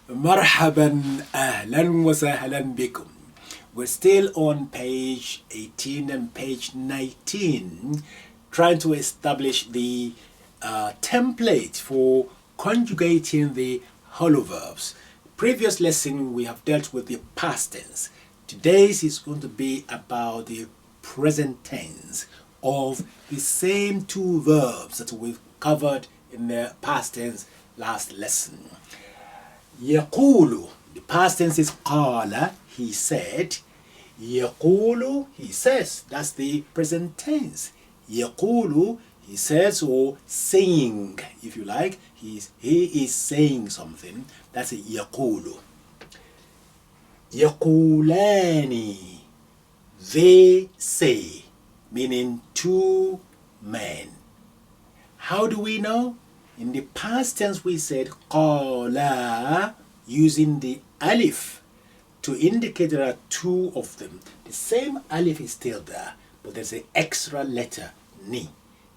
مرحبا أهلا وسهلا بكم. We're still on page 18 and page 19 trying to establish the template for conjugating the hollow verbs. Previous lesson we have dealt with the past tense. Today's is going to be about the present tense of the same two verbs that we've covered in the past tense last lesson. يقول, the past tense is قال, he said. يقول, he says, that's the present tense. يقول, he says, or saying, if you like, he is saying something. That's it, يقول. يقولان, they say, meaning two men. How do we know? In the past tense we said قال, using the alif to indicate there are two of them. The same alif is still there, but there's an extra letter, ni.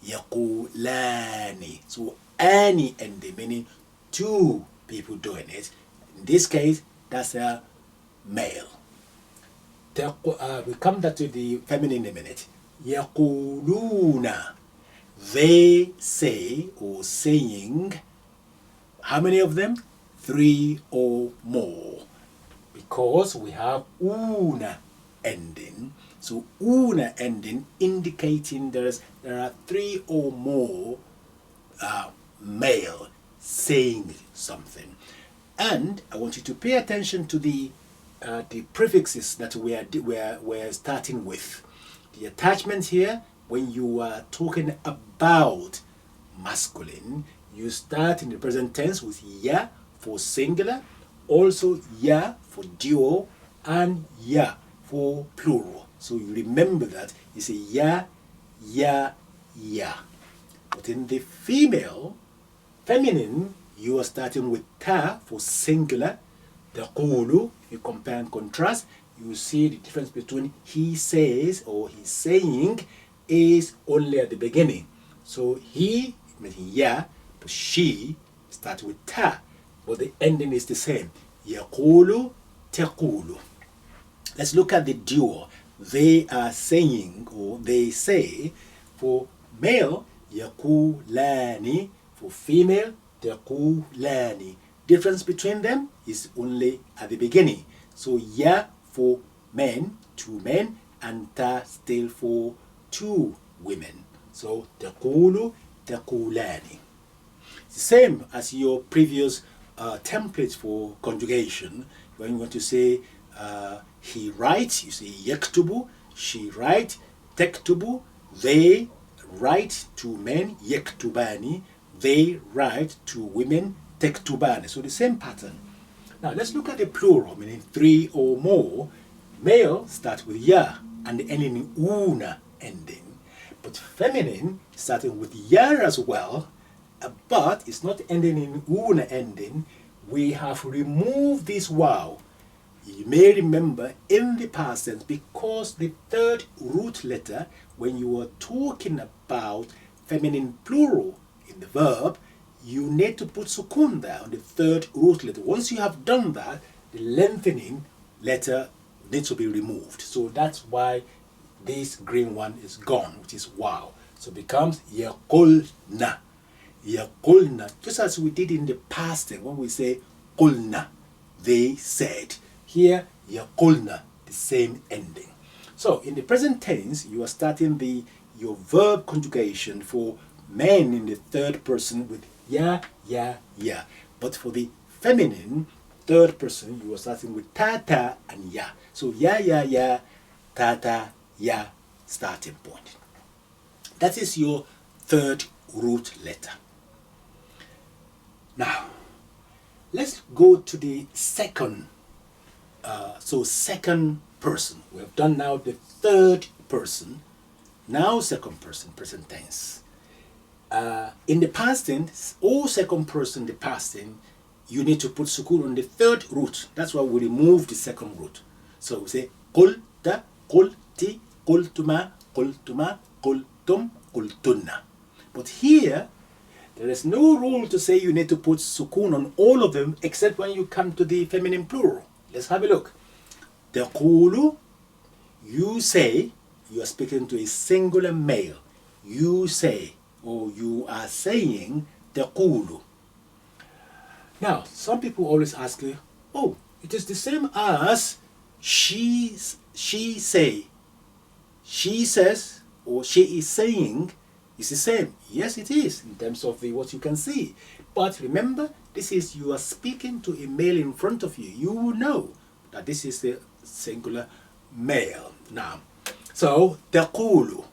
يقولان. So any ending, meaning two people doing it. In this case, that's a male. We come back to the feminine in a minute. يقولون, they say or saying. How many of them? Three or more. Because we have una ending. So una ending indicating there are three or more male saying something. And I want you to pay attention to the prefixes that we're starting with. The attachment here, when you are talking about masculine, you start in the present tense with ya for singular, also ya for dual, and ya for plural. So you remember that you say ya, ya, ya. But in the feminine, you are starting with ta for singular. تقول, if you compare and contrast, you see the difference between he says or he's saying is only at the beginning. So he, meaning ya, but she starts with ta, but the ending is the same. يقول, تقول. Let's look at the dual. They are saying or they say. For male, يقولان. For female, تقولان. Difference between them is only at the beginning. So ya for men, two men, and ta still for two women. So تقول, تقولان. Same as your previous templates for conjugation. When you want to say he writes, you say يكتب. She writes, تكتب. They write, two men, يكتبان. They write, two women, تكتبان. So the same pattern. Now let's look at the plural, meaning three or more. Male starts with ya and ending in una ending. But feminine starting with ya as well, but it's not ending in una ending. We have removed this wow. You may remember in the past tense, because the third root letter, when you are talking about feminine plural in the verb, you need to put sukun there on the third root letter. Once you have done that, the lengthening letter needs to be removed. So that's why this green one is gone, which is wow. So it becomes yaqulna. Yaqulna. Just as we did in the past tense when we say qulna, they said. Here, yaqulna, the same ending. So in the present tense, you are starting your verb conjugation for men in the third person with ya, ya, ya. But for the feminine third person, you are starting with ta, ta, and ya. So ya, ya, ya, ta, ta, ya, starting point. That is your third root letter. Now, let's go to the second. Second person. We have done now the third person. Now second person, present tense. In the past tense, or second person, the past tense, you need to put sukun on the third root. That's why we remove the second root. So we say qulta, qulti, qultuma, qultuma, qultum, qultunna. But here, There is no rule to say you need to put sukun on all of them except when you come to the feminine plural. Let's have a look. تقول, you say, you are speaking to a singular male. You say, or you are saying, تقول. Now, some people always ask you, oh, it is the same as she say. She says, or she is saying, it's the same. Yes, it is, in terms of what you can see. But remember, this is, you are speaking to a male in front of you. You will know that this is the singular male. Now, so, تقول,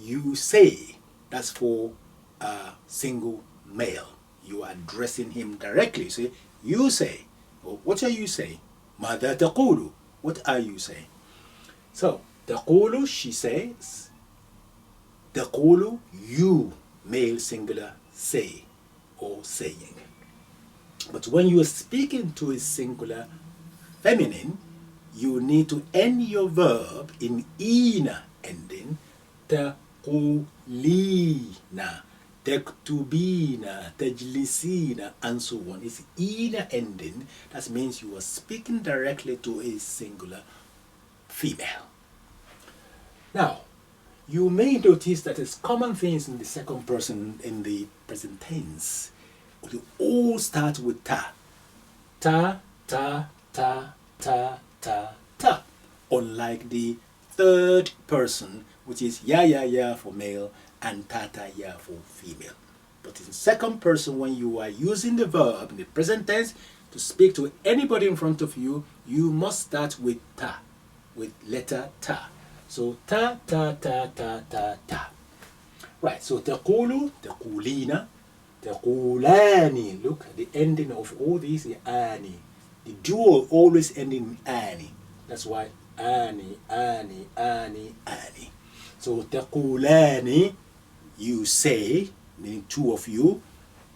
you say, that's for a single male. You are addressing him directly. Say, you say, or what are you saying? ماذا تقول? What are you saying? So, تقول, she says. تقول, you, male singular, say, or saying. But when you are speaking to a singular feminine, you need to end your verb in ina ending. تقولين, تكتبين, تجلسين, and so on. It's ina ending. That means you are speaking directly to a singular female. Now, you may notice that it's common things in the second person in the present tense. They all start with ta. Ta, ta, ta, ta, ta, ta. Unlike the third person, which is ya, ya, ya for male and ta, ta, ya for female. But in second person, when you are using the verb in the present tense to speak to anybody in front of you, you must start with ta, with letter ta. So ta, ta, ta, ta, ta, ta. Right, so تقول, تقولين, تقولان. Look at the ending of all these, the ani. The dual always ending in ani. That's why ani, ani, ani, ani. So تقولان, you say, meaning two of you.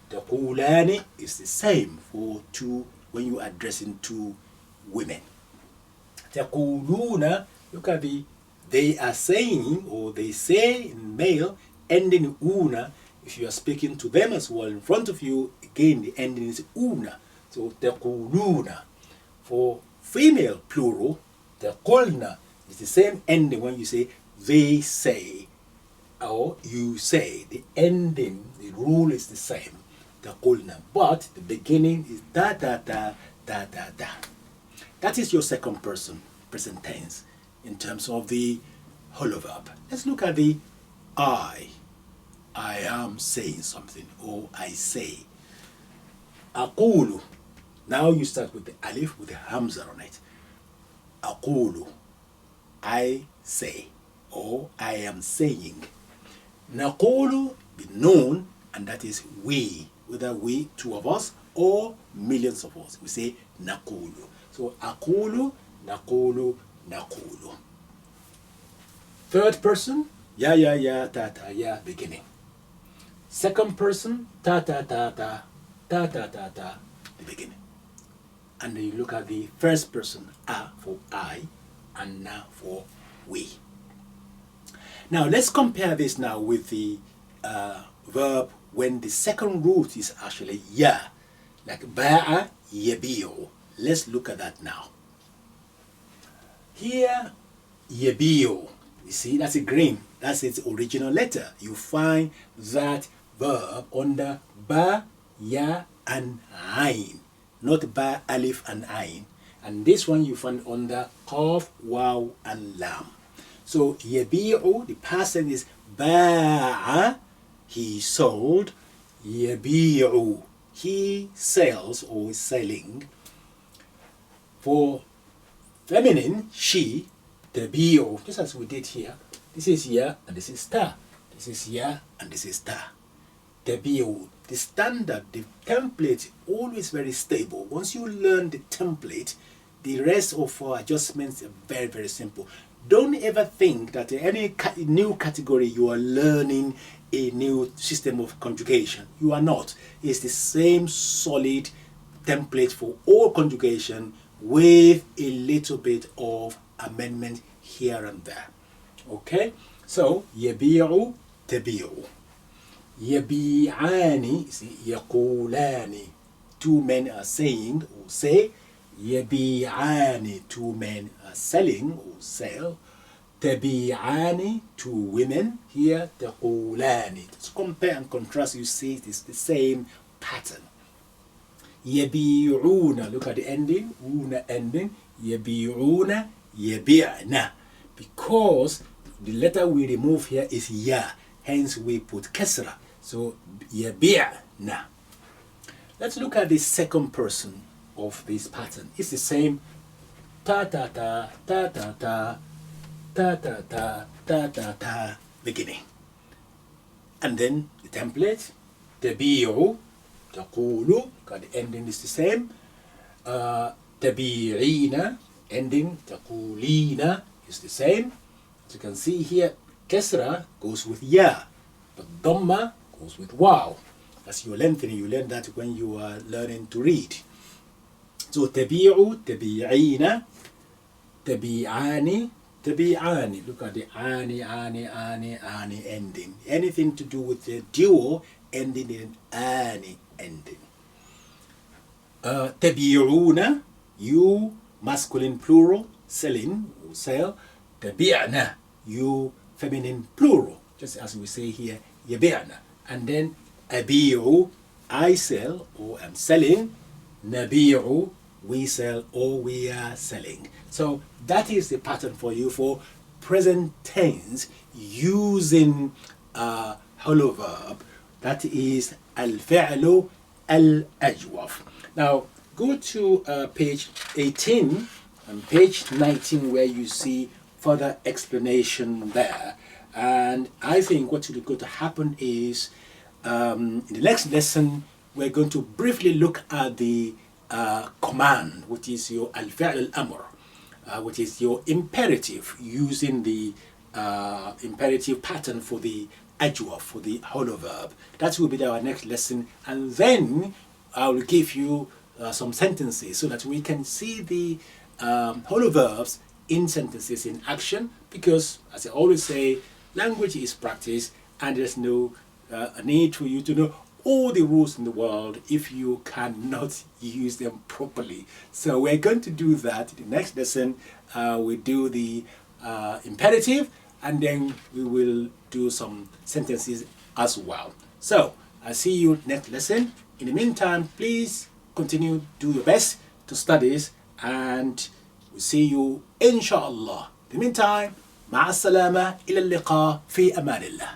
تقولان is the same for two when you are addressing two women. تقولون, look at the, they are saying, or they say in male, ending in una. If you are speaking to them as well in front of you, again the ending is una. So تقولون. For female plural, تقولن is the same ending when you say they say or you say. The ending, the rule is the same. تقولن. But the beginning is da da da da da da. That is your second person present tense in terms of the holo verb. Let's look at the I. I am saying something, or I say. أقول. Now you start with the alif with the hamza on it. أقول, I say, or I am saying. نقول, be known, and that is we, whether we, two of us, or millions of us. We say نقول. So أقول, نقول, نقول. Third person, ya, ya, ya, ta, ta, ya, beginning. Second person, ta, ta, ta, ta, ta, ta, ta, ta, the beginning. And then you look at the first person, a for I, and na for we. Now let's compare this now with the verb when the second root is actually ya, like ba'a yabi'u. Let's look at that now. Here, yabi'u, you see, that's a green. That's its original letter. You find that verb under ba, ya, and ain. Not ba, alif, and ain. And this one you find under qaf, waw, and lam. So yabi'u, the past tense is ba'a, he sold. Yabi'u, he sells or is selling. For feminine, she, tabi'u, just as we did here. This is ya and this is ta. This is ya and this is ta. Tabi'u, the standard, the template, always very stable. Once you learn the template, the rest of our adjustments are very, very simple. Don't ever think that in any new category you are learning a new system of conjugation. You are not. It's the same solid template for all conjugation with a little bit of amendment here and there. Okay? So, yabi'u, tabi'u. يبيعان, see, يقولان. Two men are saying or say. يبيعان, two men are selling or sell. تبيعان, two women here. تقولان. To compare and contrast, you see it is the same pattern. يبيعون, look at the ending, una ending. يبيعون, يبيعن. Because the letter we remove here is ya, hence we put kasra. So يبيعن. Let's look at the second person of this pattern. It's the same. Ta ta ta ta ta ta ta ta ta ta ta ta beginning. And then the template. تبيع, تقول, got the ending is the same. تبيعين, ending. تقولين is the same. As you can see here, kasra goes with ya, but dhamma goes with waw. As you lengthening, you learn that when you are learning to read. So تبيع, تبيعين, تبيعان, تبيعان. Look at the ani ending. Anything to do with the duo ending in ani ending. تبيعون, you, masculine plural, selling or sell. تبيعن, you, feminine plural, just as we say here, يبيعن. And then أبيع, I sell or am selling. نبيع, we sell or we are selling. So that is the pattern for you for present tense using hollow verb. That is الفعل الأجوف. Now go to page 18 and page 19 where you see further explanation there. And I think what is going to happen is in the next lesson we're going to briefly look at the command, which is your al-fi'l al-amr, which is your imperative, using the imperative pattern for the ajwa, for the hollow verb. That will be our next lesson, and then I will give you some sentences so that we can see the hollow verbs in sentences in action, because as I always say, language is practice, and there's no need for you to know all the rules in the world if you cannot use them properly. So we're going to do that. The next lesson we do the imperative, and then we will do some sentences as well. So I'll see you next lesson. In the meantime, please continue, do your best to studies, and we'll see you inshallah. In the meantime, مع السلامة إلى اللقاء في أمان الله.